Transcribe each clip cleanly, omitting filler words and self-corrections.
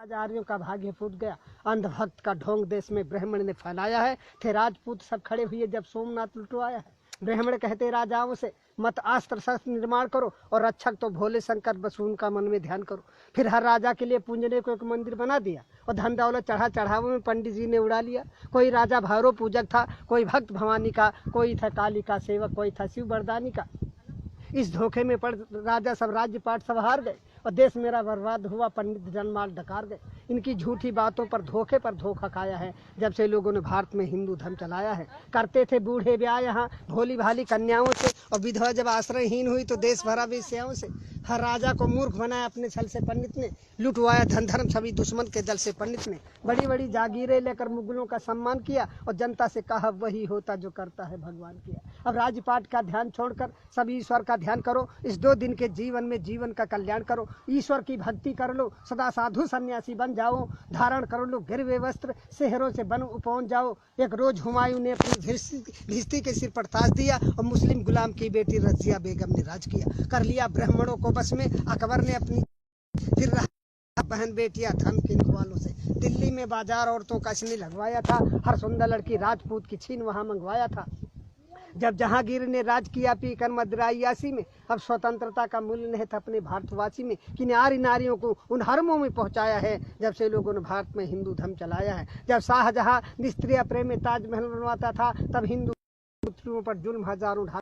आर्यों का भाग्य फूट गया। अंधभक्त का ढोंग देश में ब्राह्मण ने फैलाया है। थे राजपूत सब खड़े हुए जब सोमनाथ लुटवाया है। ब्राह्मण कहते राजाओं से मत अस्त्र शस्त्र निर्माण करो और रक्षक तो भोले शंकर बस उनका मन में ध्यान करो। फिर हर राजा के लिए पूजने को एक मंदिर बना दिया और धन दौलत चढ़ावों में पंडित जी ने उड़ा लिया। कोई राजा भैरव पूजक था, कोई भक्त भवानी का, कोई था काली का सेवक, कोई था शिव बरदानी का। इस धोखे में पड़ राजा सब राज्य पाट सब हार गए और देश मेरा बर्बाद हुआ। पंडित जनमाल डकार गए। इनकी झूठी बातों पर धोखा खाया है जब से लोगों ने भारत में हिंदू धर्म चलाया है। करते थे बूढ़े ब्याह यहाँ भोली भाली कन्याओं से और विधवा जब आश्रयहीन हुई तो देश भरा वेश्याओं से। हर राजा को मूर्ख बनाया अपने छल से पंडित ने। लुटवाया धन धर्म सभी दुश्मन के दल से पंडित ने। बड़ी बड़ी जागीरें लेकर मुगलों का सम्मान किया और जनता से कहा वही होता जो करता है भगवान किया। अब राजपाट का ध्यान छोड़कर सब ईश्वर का ध्यान करो। इस 2 दिन के जीवन में जीवन का कल्याण करो। ईश्वर की भक्ति कर लो, सदा साधु सन्यासी बन जाओ। धारण कर लो गिरवे वस्त्र, शहरों से बन पहुंच जाओ। एक रोज हुमायूं ने अपनी भिस्ती के सिर पर ताज दिया और मुस्लिम गुलाम की बेटी रजिया बेगम ने राज किया। कर लिया ब्राह्मणों को बस में अकबर ने अपनी। फिर बहन बेटियां धन के वालों से। दिल्ली में बाजार औरतों का इसने लगवाया था। हर सुंदर लड़की राजपूत की छीन वहां मंगवाया था। जब जहांगीर ने राज किया पीकर मदरायासी में, अब स्वतंत्रता का मूल्य नहीं था अपने भारतवासी में। कि नारियों को उन हरमों में पहुंचाया है जब से लोगों ने भारत में हिंदू धर्म चलाया है। जब शाहजहां निस्त्रीय प्रेम में ताजमहल बनवाता था तब हिंदू पुत्रियों पर जुल्म हजारों ढा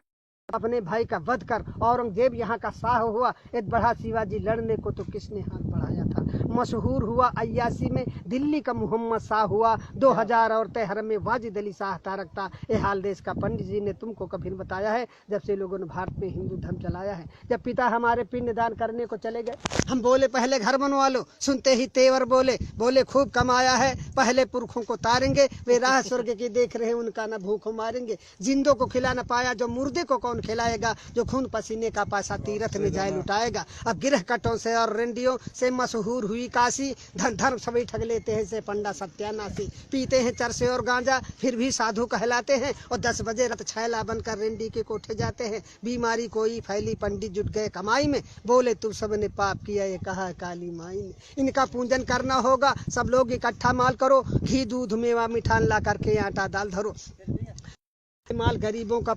अपने भाई का वध कर औरंगजेब यहाँ का शाह हुआ। एक बढ़ा शिवाजी लड़ने को तो किसने हाथ बढ़ाया था। मशहूर हुआ 81 में दिल्ली का मोहम्मद शाह हुआ। 2000 औरतें हरम में वाजिद अली शाह रखता। ये हाल देश का पंडित जी ने तुमको कभी बताया है जब से लोगों ने भारत में हिंदू धर्म चलाया है। जब पिता हमारे पिंड दान करने को चले गए हम बोले पहले घर बनवा लो। सुनते ही तेवर बोले खूब कमाया है पहले पुरखों को तारेंगे। वे राह स्वर्ग की देख रहे उनका न भूखों मारेंगे। जिंदों को खिला न पाया जो मुर्दे को कौन खिलाएगा। जो खून पसीने का पैसा तीरथ में जाए लुटाएगा। अब गिरह कटों से और रेंडियों से मशहूर हुई काशी। धन धर्म सभी ठग लेते हैं से पंडा सत्यानाशी। पीते हैं चरसे और गांजा फिर भी साधु कहलाते हैं और 10 बजे रत छैला बनकर रेंडी के कोठे जाते हैं। बीमारी कोई फैली पंडित जुट गए कमाई में। बोले तुम सबने पाप किया ये कहा काली माई ने। इनका पूजन करना होगा सब लोग इकट्ठा माल करो। घी दूध मेवा मिठान ला करके आटा दाल धरो। माल गरीबों का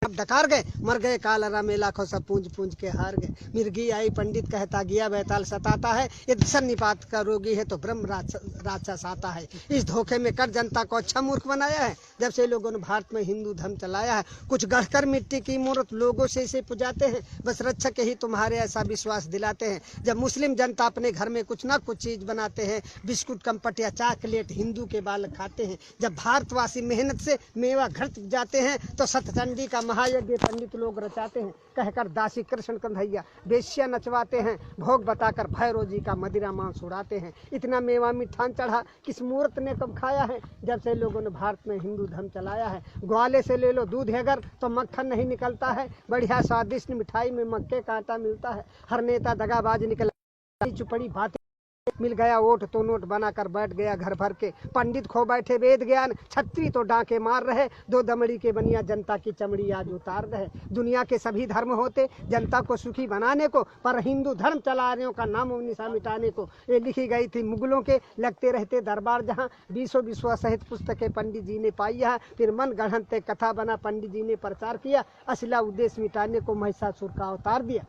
डकार गए मर गए कालरा में लाखों सब पूंज के हार गए। मिर्गी आई पंडित कहता गया बैताल सताता है। ये सन्निपात का रोगी है तो ब्रह्म राक्षस आता है। इस धोखे में कर जनता को अच्छा मूर्ख बनाया है जब से लोगों ने भारत में हिंदू धर्म चलाया है। कुछ गढ़कर मिट्टी की मूर्त लोगों से इसे पुजाते हैं बस रक्षक ही तुम्हारे ऐसा विश्वास दिलाते हैं। जब मुस्लिम जनता अपने घर में कुछ ना कुछ चीज बनाते हैं बिस्कुट कम्पट या चॉकलेट हिंदू के बालक खाते हैं। जब भारतवासी मेहनत से मेवा घर जाते हैं तो सतचंडी का महायज्ञ पंडित लोग रचाते हैं। कहकर दासी कृष्ण कन्हैया बेश्या नचवाते हैं। भोग बताकर भैरव जी का मदिरा मांस उड़ाते हैं। इतना मेवा मिठान चढ़ा किस मूर्त ने कब खाया है जब से लोगों ने भारत में हिंदू धर्म चलाया है। ग्वाले से ले लो दूध अगर तो मक्खन नहीं निकलता है। बढ़िया स्वादिष्ट मिठाई में मक्के का आटा मिलता है। हर नेता दगाबाज निकला चुपड़ी बातें मिल गया वोट तो नोट बनाकर बैठ गया घर भर के। पंडित खो बैठे वेद ज्ञान छत्री तो डांके मार रहे। 2 दमड़ी के बनिया जनता की चमड़ी आज उतार रहे। दुनिया के सभी धर्म होते जनता को सुखी बनाने को पर हिंदू धर्म चलाने का नाम निशा मिटाने को। ये लिखी गई थी मुगलों के लगते रहते दरबार जहाँ। 20 विश्व सहित पुस्तकें पंडित जी ने पाई है। फिर मन गढ़ंते कथा बना पंडित जी ने प्रचार किया। असला उद्देश्य मिटाने को महिषासुर का अवतार दिया।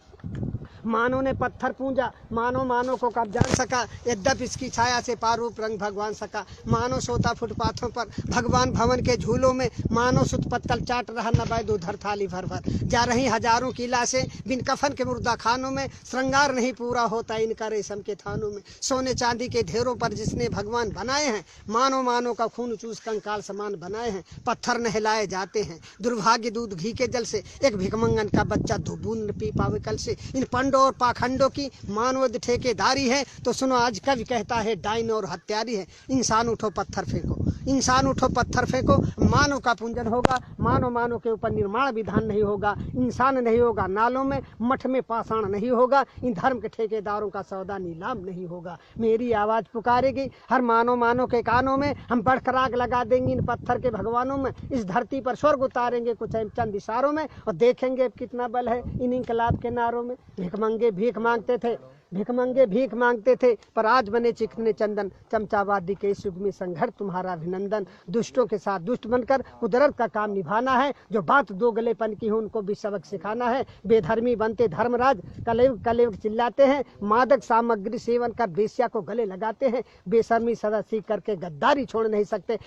मानो ने पत्थर पूजा मानो को कब जान सका। यद्यप इसकी छाया से पारूप रंग भगवान सका। मानो सोता फुटपाथों पर भगवान भवन के झूलों में। मानो सुत पत्तल चाट रहा न बैद उधर थाली भर भर। जा रही हजारों की लाशें बिन कफन के मुर्दा खानों में। श्रृंगार नहीं पूरा होता इनका रेशम के थानों में। सोने चांदी के ढेरों पर जिसने भगवान बनाए हैं। मानो का खून चूस कंकाल समान बनाए हैं। पत्थर नहलाए जाते हैं दुर्भाग्य दूध घी के जल से। एक भिकमंगन का बच्चा दो बूंद पी पावे कल से। इन पंडों और पाखंडों की मानवद ठेकेदारी है तो सुनो आज कवि कहता है डाइन और हत्यारी है। इंसान उठो पत्थर फेंको इंसान उठो पत्थर फेंको। मानव का पूजन होगा मानव के ऊपर निर्माण विधान नहीं होगा। इंसान नहीं होगा नालों में मठ में पाषाण नहीं होगा। इन धर्म के ठेकेदारों का सौदा नीलाम नहीं होगा। मेरी आवाज पुकारेगी हर मानव के कानों में। हम बढ़कर आग लगा देंगे इन पत्थर के भगवानों में। इस धरती पर स्वर्ग उतारेंगे कुछ चंद इशारों में और देखेंगे कितना बल है इन इनकलाब के नारों में। भिखमंगे भीख मांगते थे भिखमंगे भीख मांगते थे पर आज बने चिकने चंदन। चमचावादी के इस युग में संघर्ष तुम्हारा अभिनंदन। दुष्टों के साथ दुष्ट बनकर कुदरत का काम निभाना है। जो बात दो गलेपन की हो उनको भी सबक सिखाना है। बेधर्मी बनते धर्मराज कलयुग कलयुग चिल्लाते हैं। मादक सामग्री सेवन कर बेश्या को गले लगाते हैं। बेशर्मी सदा सीख करके गद्दारी छोड़ नहीं सकते।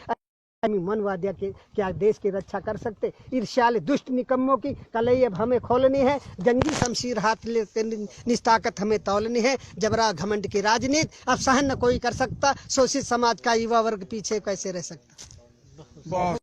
मनवादिया के क्या देश की रक्षा कर सकते। ईर्ष्याले दुष्ट निकम्मों की कलई अब हमें खोलनी है। जंगी शमशीर हाथ लेते निस्ताकत हमें तौलनी है। जबरा घमंड की राजनीति अब सहन न कोई कर सकता। शोषित समाज का युवा वर्ग पीछे कैसे रह सकता।